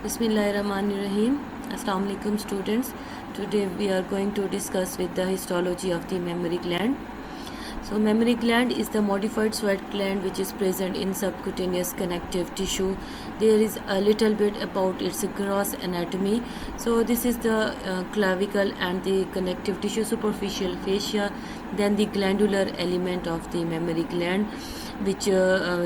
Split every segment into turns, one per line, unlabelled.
Bismillahirrahmanirrahim. Assalamu alaikum students. Today we are going to discuss with the histology of the mammary gland. So mammary gland is the modified sweat gland which is present in subcutaneous connective tissue. There is a little bit about its gross anatomy. So this is the clavicle and the connective tissue superficial fascia, then the glandular element of the mammary gland, which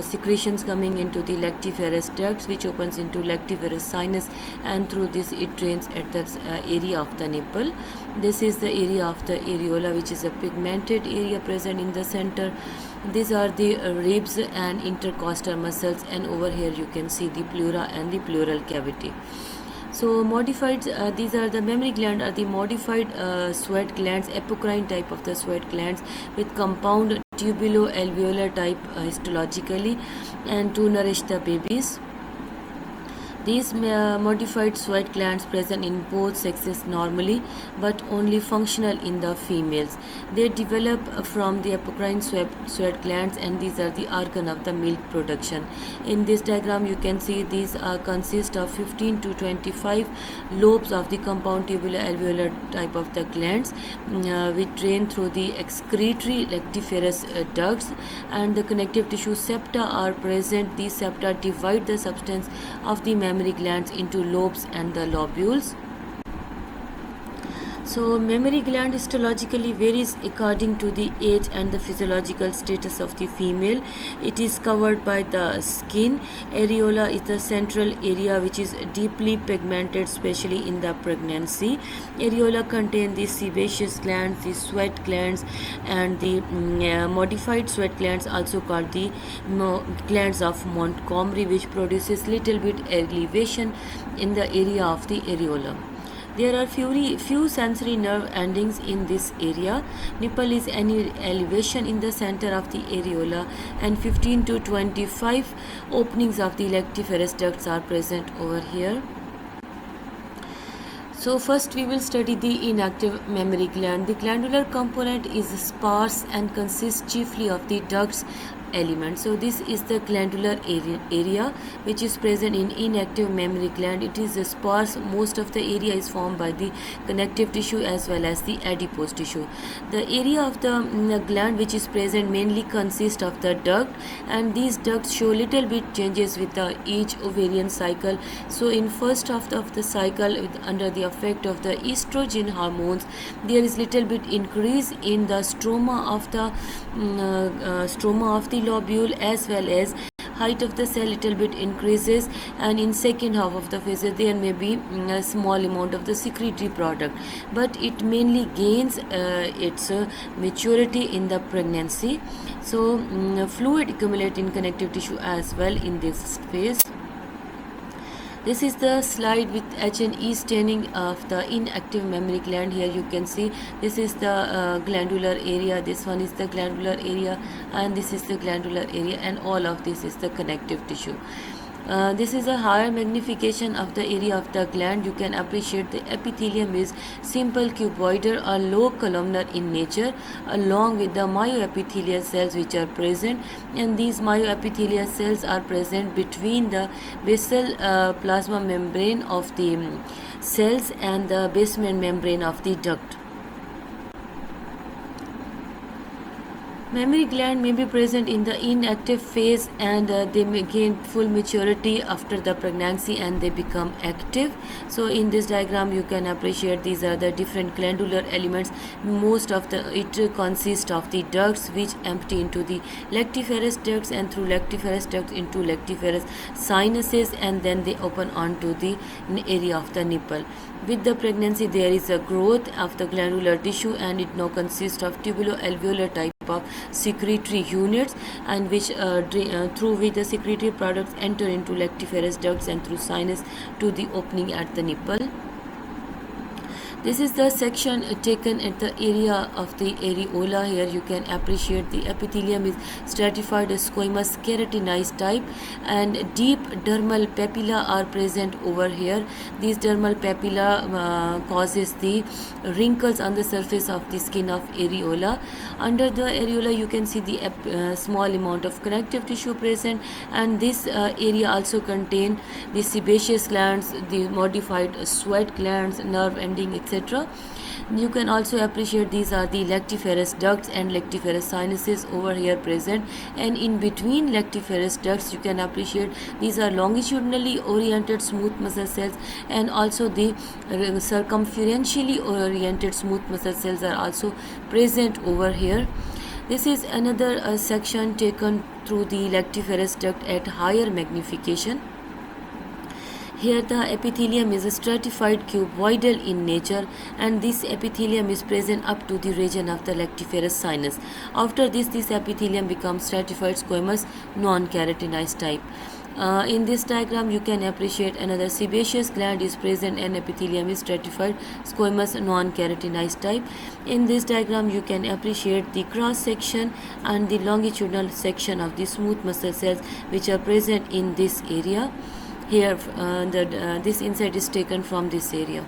secretions coming into the lactiferous ducts, which opens into lactiferous sinus, and through this it drains at the area of the nipple. This is the area of the areola, which is a pigmented area present in the center. These are the ribs and intercostal muscles, and over here you can see the pleura and the pleural cavity. So modified, these are the mammary gland are the modified sweat glands, apocrine type of the sweat glands with compound tubulo-alveolar type histologically, and to nourish the babies. These modified sweat glands present in both sexes normally, but only functional in the females. They develop from the apocrine sweat glands, and these are the organ of the milk production. In this diagram you can see these consist of 15 to 25 lobes of the compound tubulo-alveolar type of the glands, which drain through the excretory lactiferous ducts, and the connective tissue septa are present. These septa divide the substance of the mammary glands into lobes and the lobules. So mammary gland histologically varies according to the age and the physiological status of the female. It is covered by the skin. Areola is the central area which is deeply pigmented, especially in the pregnancy. Areola contain the sebaceous glands, the sweat glands, and the modified sweat glands, also called the glands of Montgomery, which produces little bit elevation in the area of the areola. There are few sensory nerve endings in this area. Nipple is any elevation in the center of the areola, and 15 to 25 openings of the lactiferous ducts are present over here. So first we will study the inactive mammary gland. The glandular component is sparse and consists chiefly of the ducts element. So this is the glandular area which is present in inactive mammary gland. It is sparse. Most of the area is formed by the connective tissue as well as the adipose tissue. The area of the gland which is present mainly consists of the duct, and these ducts show little bit changes with each ovarian cycle. So in first half of the cycle, under the effect of the estrogen hormones, there is little bit increase in the stroma of the lobule, as well as height of the cell little bit increases, and in second half of the phase there may be a small amount of the secretory product, but it mainly gains its maturity in the pregnancy. So fluid accumulate in connective tissue as well in this phase. This is the slide with H&E staining of the inactive mammary gland. Here you can see this is the glandular area, this one is the glandular area, and this is the glandular area, and all of this is the connective tissue. This is a higher magnification of the area of the gland. You can appreciate the epithelium is simple cuboidal or low columnar in nature, along with the myoepithelial cells which are present, and these myoepithelial cells are present between the basal plasma membrane of the cells and the basement membrane of the duct. Mammary gland may be present in the inactive phase, and they may gain full maturity after the pregnancy and they become active. So in this diagram you can appreciate these are the different glandular elements. Most of it consists of the ducts which empty into the lactiferous ducts, and through lactiferous ducts into lactiferous sinuses, and then they open onto the area of the nipple. With the pregnancy there is a growth of the glandular tissue, and it now consists of tubulo-alveolar type of secretory units, and which through which the secretory products enter into lactiferous ducts and through sinus to the opening at the nipple. This is the section taken at the area of the areola. Here you can appreciate the epithelium is stratified squamous keratinized type, and deep dermal papilla are present over here. These dermal papilla causes the wrinkles on the surface of the skin of areola. Under the areola you can see the small amount of connective tissue present, and this area also contain the sebaceous glands, the modified sweat glands, nerve ending, etc. You can also appreciate these are the lactiferous ducts and lactiferous sinuses over here present, and in between lactiferous ducts you can appreciate these are longitudinally oriented smooth muscle cells, and also the circumferentially oriented smooth muscle cells are also present over here. This is another section taken through the lactiferous duct at higher magnification. Here the epithelium is stratified cuboidal in nature, and this epithelium is present up to the region of the lactiferous sinus. After this epithelium becomes stratified squamous non-keratinized type. In this diagram you can appreciate another sebaceous gland is present and epithelium is stratified squamous non-keratinized type. In this diagram you can appreciate the cross section and the longitudinal section of the smooth muscle cells which are present in this area. Here this insight is taken from this area.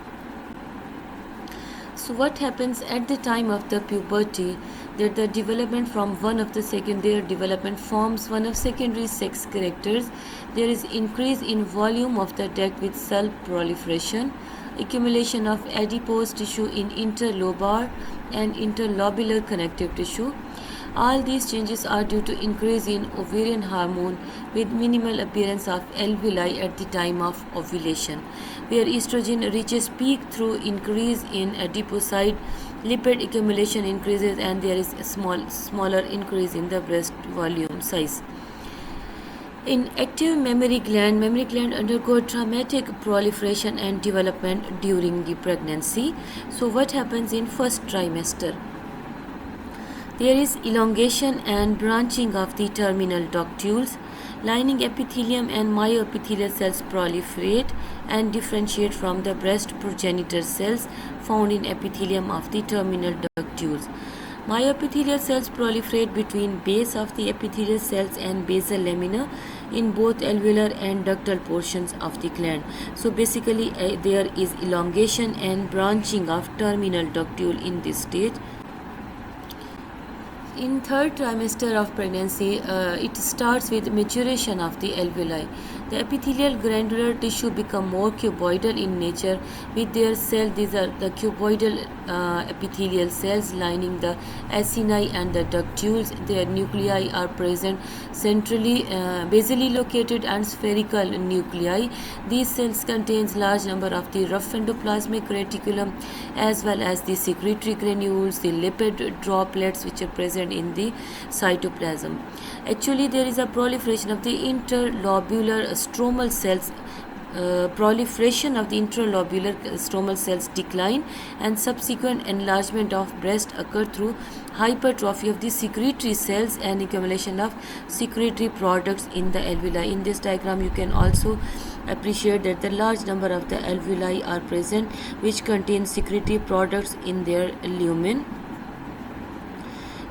So what happens at the time of the puberty, that the development from one of the secondary development forms one of secondary sex characters. There is increase in volume of the duct with cell proliferation, accumulation of adipose tissue in interlobar and interlobular connective tissue. All these changes are due to increase in ovarian hormone with minimal appearance of alveoli at the time of ovulation, where estrogen reaches peak through increase in adipocyte, lipid accumulation increases, and there is a smaller increase in the breast volume size. In active mammary gland undergo traumatic proliferation and development during the pregnancy. So what happens in first trimester? There is elongation and branching of the terminal ductules. Lining epithelium and myoepithelial cells proliferate and differentiate from the breast progenitor cells found in epithelium of the terminal ductules. Myoepithelial cells proliferate between base of the epithelial cells and basal lamina in both alveolar and ductal portions of the gland. So basically there is elongation and branching of terminal ductule in this stage. In third trimester of pregnancy, it starts with maturation of the alveoli. The epithelial granular tissue become more cuboidal in nature with their cell. These are the cuboidal epithelial cells lining the acini and the ductules. Their nuclei are present centrally, basally located and spherical nuclei. These cells contains large number of the rough endoplasmic reticulum as well as the secretory granules, the lipid droplets which are present in the cytoplasm. Actually, there is a proliferation of the interlobular stromal cells. Proliferation of the interlobular stromal cells decline, and subsequent enlargement of breast occur through hypertrophy of the secretory cells and accumulation of secretory products in the alveoli. In this diagram, you can also appreciate that the large number of the alveoli are present which contain secretory products in their lumen.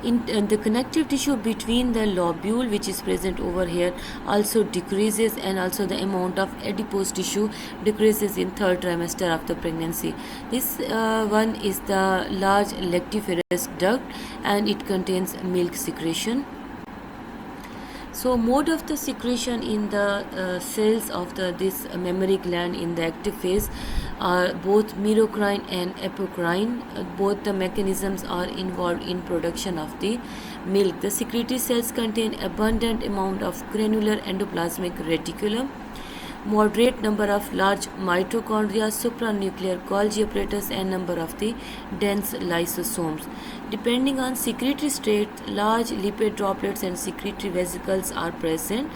The connective tissue between the lobule which is present over here also decreases, and also the amount of adipose tissue decreases in third trimester of the pregnancy. This one is the large lactiferous duct and it contains milk secretion. So mode of the secretion in the cells of this mammary gland in the active phase are both merocrine and apocrine. Both the mechanisms are involved in production of the milk. The secretory cells contain abundant amount of granular endoplasmic reticulum, moderate number of large mitochondria, supranuclear Golgi apparatus, and number of the dense lysosomes. Depending on secretory state, large lipid droplets and secretory vesicles are present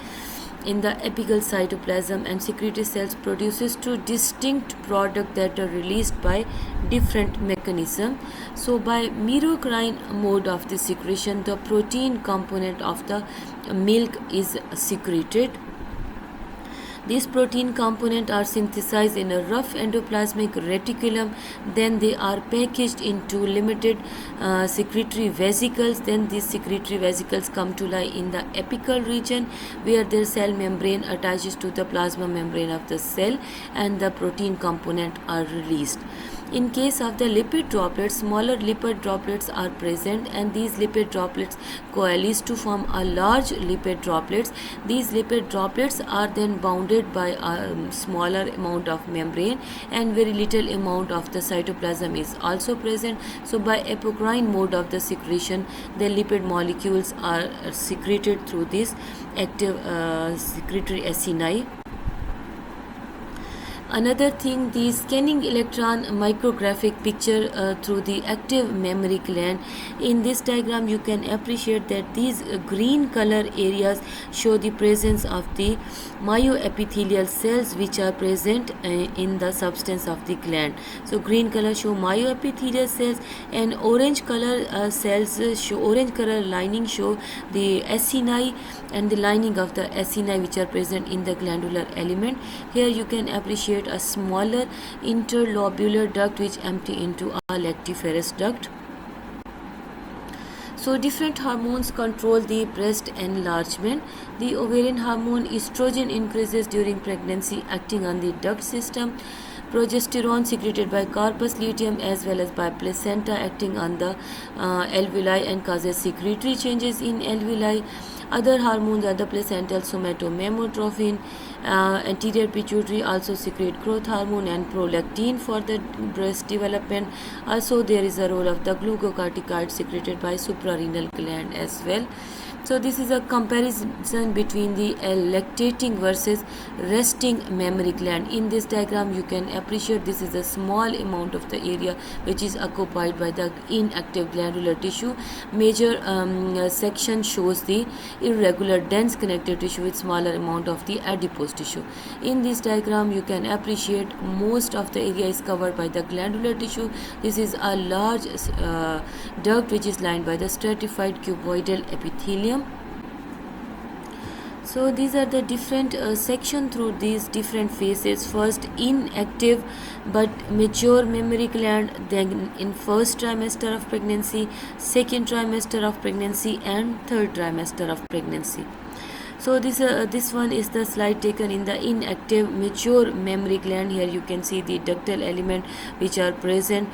in the apical cytoplasm, and secretory cells produces two distinct products that are released by different mechanism. So by merocrine mode of the secretion, the protein component of the milk is secreted. These protein components are synthesized in a rough endoplasmic reticulum, then they are packaged into limited secretory vesicles. Then these secretory vesicles come to lie in the apical region, where their cell membrane attaches to the plasma membrane of the cell and the protein component are released. In case of the lipid droplets, smaller lipid droplets are present, and these lipid droplets coalesce to form a large lipid droplets. These lipid droplets are then bounded by a smaller amount of membrane, and very little amount of the cytoplasm is also present. So by apocrine mode of the secretion, the lipid molecules are secreted through this active secretory acini. Another thing, the scanning electron micrographic picture through the active mammary gland. In this diagram, you can appreciate that these green color areas show the presence of the myoepithelial cells which are present in the substance of the gland. So green color show myoepithelial cells, and orange color orange color lining show the acini and the lining of the acini which are present in the glandular element. Here you can appreciate a smaller interlobular duct which empty into a lactiferous duct. So different hormones control the breast enlargement. The ovarian hormone estrogen increases during pregnancy, acting on the duct system. Progesterone secreted by corpus luteum as well as by placenta, acting on the alveoli and causes secretory changes in alveoli. Other hormones are the placental somatomamotrophin, anterior pituitary also secrete growth hormone and prolactin for the breast development. Also there is a role of the glucocorticoid secreted by suprarenal gland as well. So this is a comparison between the lactating versus resting mammary gland. In this diagram you can appreciate this is a small amount of the area which is occupied by the inactive glandular tissue. Major section shows the irregular dense connective tissue with smaller amount of the adipose tissue. In this diagram you can appreciate most of the area is covered by the glandular tissue. This is a large duct which is lined by the stratified cuboidal epithelium. So these are the different section through these different phases. First, inactive but mature mammary gland, then in first trimester of pregnancy, second trimester of pregnancy, and third trimester of pregnancy. So this one is the slide taken in the inactive mature mammary gland. Here you can see the ductal element which are present.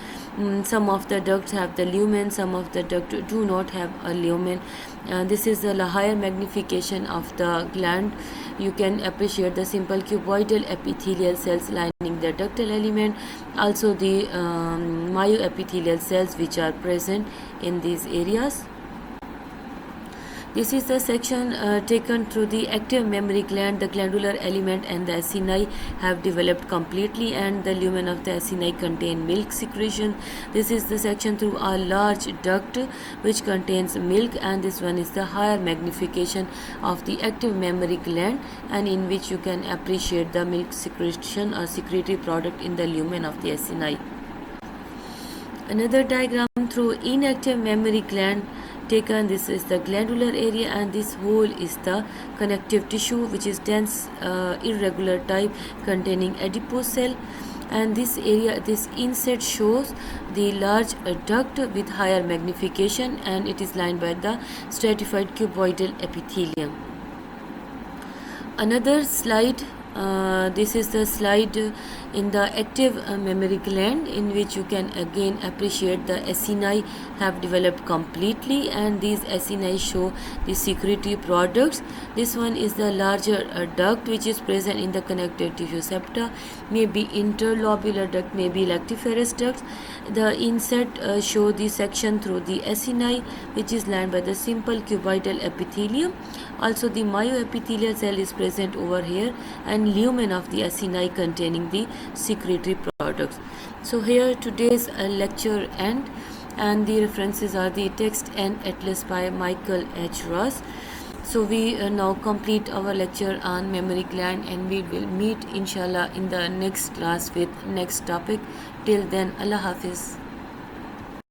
Some of the ducts have the lumen, some of the ducts do not have a lumen. This is the higher magnification of the gland. You can appreciate the simple cuboidal epithelial cells lining the ductal element, also the myoepithelial cells which are present in these areas. This is the section taken through the active mammary gland. The glandular element and the acini have developed completely, and the lumen of the acini contain milk secretion. This is the section through a large duct which contains milk, and this one is the higher magnification of the active mammary gland, and in which you can appreciate the milk secretion or secretory product in the lumen of the acini. Another diagram through inactive mammary gland taken. This is the glandular area, and this whole is the connective tissue which is dense irregular type containing adipose cell, and this area, this inset shows the large duct with higher magnification, and it is lined by the stratified cuboidal epithelium. Another slide, this is the slide in the active mammary gland, in which you can again appreciate the acini have developed completely, and these acini show the secretory products. This one is the larger duct which is present in the connective tissue septa, maybe interlobular duct, maybe lactiferous ducts. The inset show the section through the acini which is lined by the simple cuboidal epithelium. Also the myoepithelial cell is present over here, and lumen of the acini containing the secretory products. So here today's lecture end, and the references are the text and atlas by Michael H. Ross. So we now complete our lecture on mammary gland, and we will meet inshallah in the next class with next topic. Till then, Allah Hafiz.